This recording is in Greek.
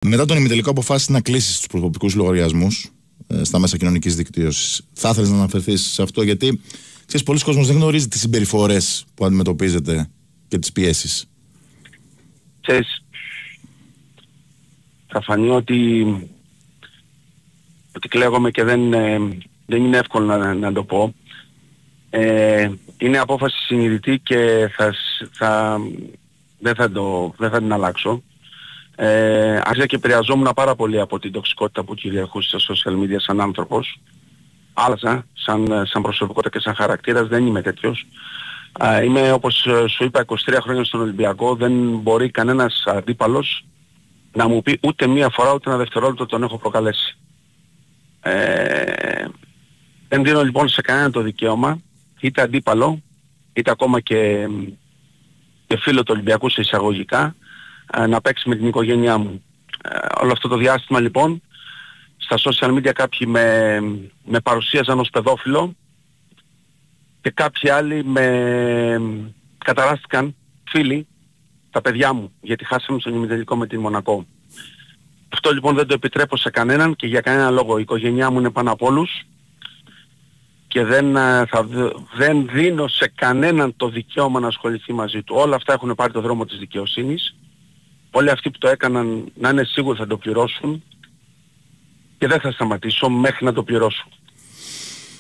Μετά τον ημιτελικό αποφάσισε να κλείσει τους προσωπικούς λογαριασμούς στα μέσα κοινωνικής δικτύωσης. Θα ήθελες να αναφερθείς σε αυτό, γιατί ξέρεις, πολλοί κόσμος δεν γνωρίζει τις συμπεριφορές που αντιμετωπίζετε και τις πιέσεις. Ξέρεις, θα φανεί ότι κλαίγομαι και δεν είναι εύκολο να το πω. Είναι απόφαση συνειδητή και δεν θα την αλλάξω. Άρχισα και επηρεαζόμουν πάρα πολύ από την τοξικότητα που κυριαρχούσε στα social media σαν άνθρωπος. Άλλαζα σαν προσωπικότητα και σαν χαρακτήρας, δεν είμαι τέτοιος. Είμαι, όπως σου είπα, 23 χρόνια στον Ολυμπιακό, δεν μπορεί κανένας αντίπαλος να μου πει ούτε μία φορά ούτε ένα δευτερόλεπτο τον έχω προκαλέσει. Δεν δίνω λοιπόν σε κανέναν το δικαίωμα, είτε αντίπαλο, είτε ακόμα και φίλο του Ολυμπιακού σε εισαγωγικά, να παίξει με την οικογένειά μου. Όλο αυτό το διάστημα λοιπόν στα social media κάποιοι με παρουσίαζαν ως παιδόφιλο και κάποιοι άλλοι καταράστηκαν φίλοι, τα παιδιά μου, γιατί χάσαμε στον ημιτελικό με τη Μονακό. Αυτό λοιπόν δεν το επιτρέπω σε κανέναν και για κανένα λόγο. Η οικογένειά μου είναι πάνω από όλους και δεν δίνω σε κανέναν το δικαίωμα να ασχοληθεί μαζί του. Όλα αυτά έχουν πάρει το δρόμο της δικαιοσύνης. Όλοι αυτοί που το έκαναν να είναι σίγουροι θα το πληρώσουν και δεν θα σταματήσω μέχρι να το πληρώσω.